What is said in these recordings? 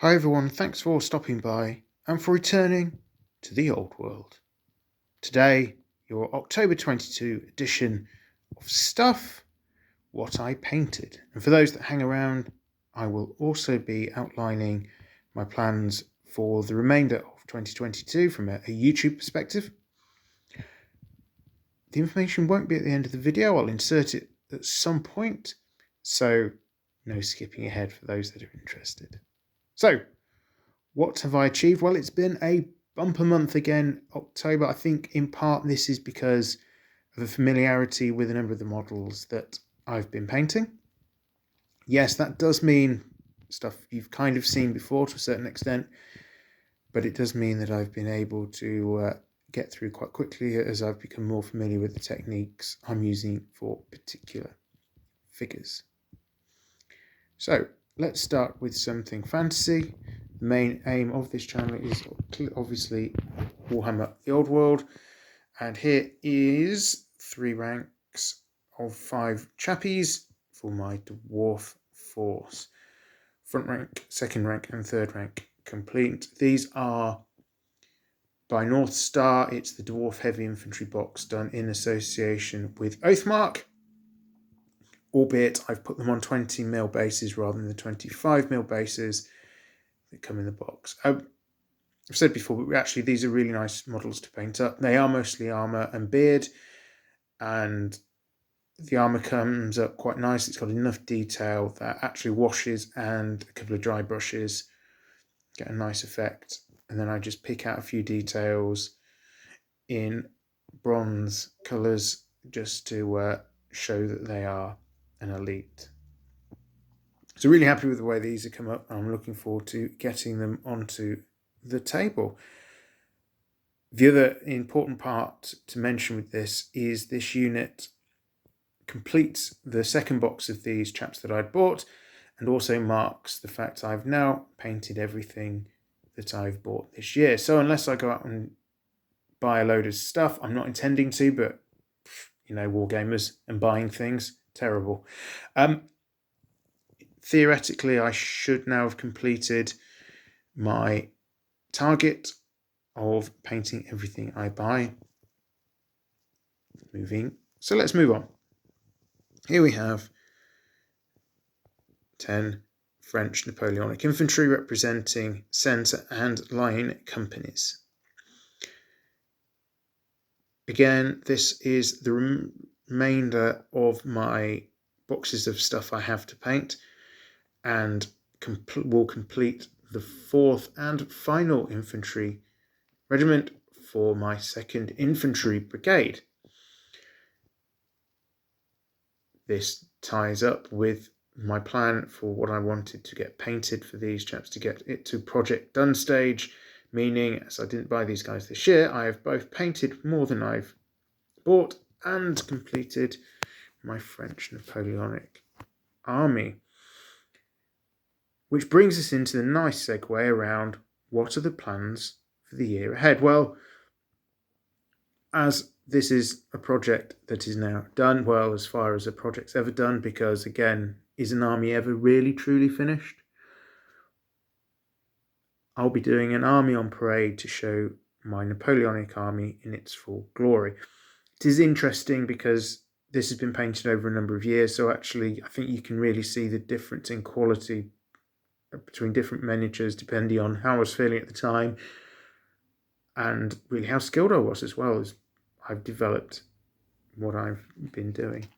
Hi everyone, thanks for stopping by and for returning to the old world. Today, your October 22 edition of Stuff What I Painted. And for those that hang around, I will also be outlining my plans for the remainder of 2022 from a YouTube perspective. The information won't be at the end of the video, I'll insert it at some point, so no skipping ahead for those that are interested. So, what have I achieved? Well, it's been a bumper month again, October. I think in part this is because of a familiarity with a number of the models that I've been painting. Yes, that does mean stuff you've kind of seen before to a certain extent, but it does mean that I've been able to get through quite quickly as I've become more familiar with the techniques I'm using for particular figures. So let's start with something fantasy. The main aim of this channel is obviously Warhammer the Old World, and here is 3 ranks of 5 chappies for my dwarf force. Front rank, second rank and third rank complete. These are by North Star. It's the dwarf heavy infantry box done in association with Oathmark, albeit I've put them on 20mm bases rather than the 25mm bases that come in the box. I've said before, but actually these are really nice models to paint up. They are mostly armour and beard, and the armour comes up quite nice. It's got enough detail that actually washes and a couple of dry brushes get a nice effect. And then I just pick out a few details in bronze colours just to show that they are an elite. So really happy with the way these have come up. I'm looking forward to getting them onto the table. The other important part to mention with this is this unit completes the second box of these chaps that I'd bought, and also marks the fact I've now painted everything that I've bought this year. So unless I go out and buy a load of stuff, I'm not intending to, but you know, wargamers and buying things, terrible. Theoretically, I should now have completed my target of painting everything I buy. So let's move on. Here we have 10 French Napoleonic infantry representing centre and line companies. Again, this is the remainder of my boxes of stuff I have to paint, and will complete the 4th and final infantry regiment for my 2nd Infantry Brigade. This ties up with my plan for what I wanted to get painted for these chaps to get it to project done stage, meaning as I didn't buy these guys this year, I have both painted more than I've bought and completed my French Napoleonic army. Which brings us into the nice segue around what are the plans for the year ahead. Well, as this is a project that is now done, well, as far as a project's ever done, because again, is an army ever really truly finished? I'll be doing an army on parade to show my Napoleonic army in its full glory. It is interesting because this has been painted over a number of years, so actually I think you can really see the difference in quality between different miniatures depending on how I was feeling at the time and really how skilled I was as well as I've developed what I've been doing.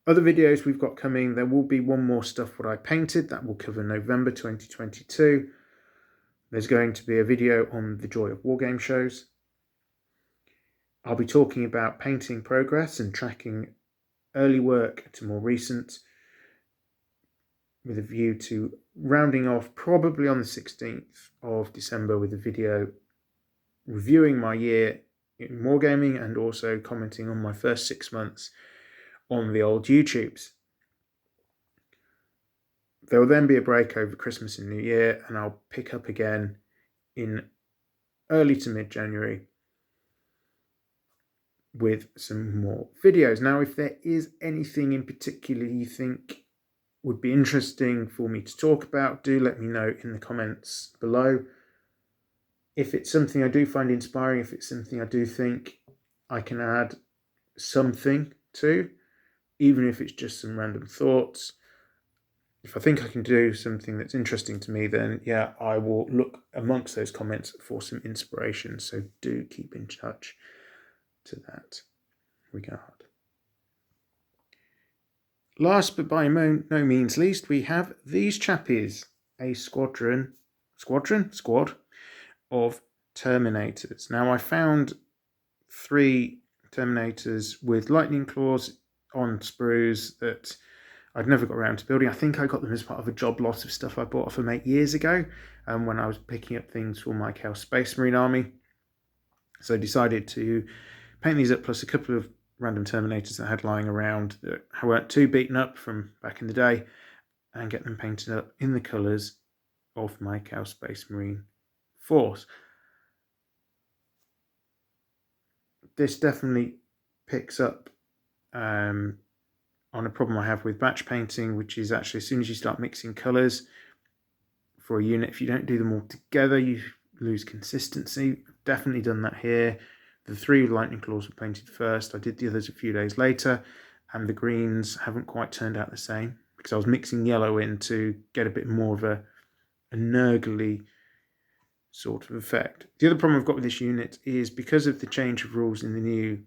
Other videos we've got coming, there will be one more stuff what I painted that will cover November 2022. There's going to be a video on the joy of wargame shows. I'll be talking about painting progress and tracking early work to more recent, with a view to rounding off probably on the 16th of December with a video reviewing my year in wargaming and also commenting on my first 6 months on the old YouTubes. There will then be a break over Christmas and New Year, and I'll pick up again in early to mid-January with some more videos. Now, if there is anything in particular you think would be interesting for me to talk about, do let me know in the comments below. If it's something I do find inspiring, if it's something I do think I can add something to, even if it's just some random thoughts, if I think I can do something that's interesting to me, then yeah, I will look amongst those comments for some inspiration. So do keep in touch to that regard. Last but by no means least, we have these chappies, a squad of Terminators. Now I found 3 Terminators with lightning claws on sprues that I'd never got around to building. I think I got them as part of a job lot of stuff I bought off a mate years ago when I was picking up things for my Chaos Space Marine army. So I decided to paint these up plus a couple of random Terminators that I had lying around that weren't too beaten up from back in the day, and get them painted up in the colours of my Chaos Space Marine force. This definitely picks up on a problem I have with batch painting, which is actually as soon as you start mixing colours for a unit, if you don't do them all together, you lose consistency. I've definitely done that here. The 3 lightning claws were painted first. I did the others a few days later, and the greens haven't quite turned out the same because I was mixing yellow in to get a bit more of a nurgly sort of effect. The other problem I've got with this unit is because of the change of rules in the new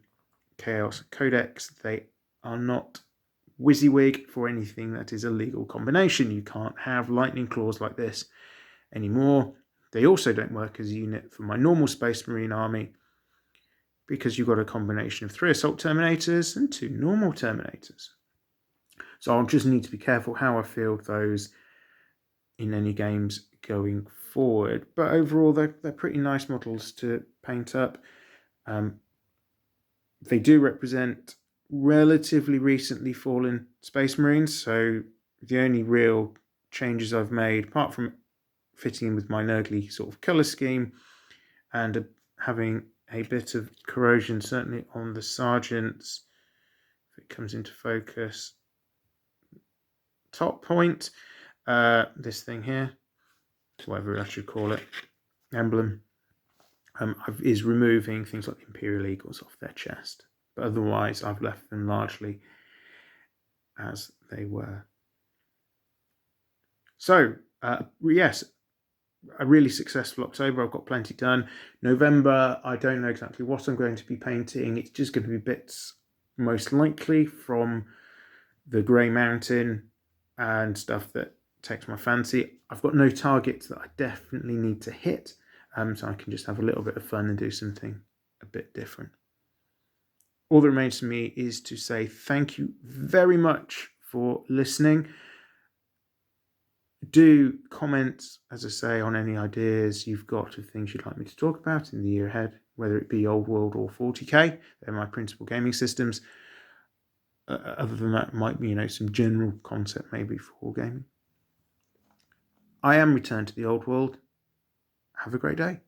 Chaos Codex, they are not WYSIWYG for anything that is a legal combination. You can't have lightning claws like this anymore. They also don't work as a unit for my normal Space Marine army because you've got a combination of 3 Assault Terminators and 2 normal Terminators. So I'll just need to be careful how I field those in any games going forward. But overall, they're pretty nice models to paint up. They do represent relatively recently fallen Space Marines, so the only real changes I've made, apart from fitting in with my nurgly sort of colour scheme and having a bit of corrosion, certainly on the sergeants, if it comes into focus, top point, this thing here, whatever I should call it, emblem, is removing things like the Imperial Eagles off their chest. But otherwise, I've left them largely as they were. So, yes, a really successful October. I've got plenty done. November, I don't know exactly what I'm going to be painting. It's just going to be bits, most likely, from the Grey Mountain and stuff that takes my fancy. I've got no targets that I definitely need to hit, so I can just have a little bit of fun and do something a bit different. All that remains for me is to say thank you very much for listening. Do comment, as I say, on any ideas you've got of things you'd like me to talk about in the year ahead, whether it be Old World or 40k. They're my principal gaming systems. Other than that, might be, some general concept maybe for gaming. I am returned to the Old World. Have a great day.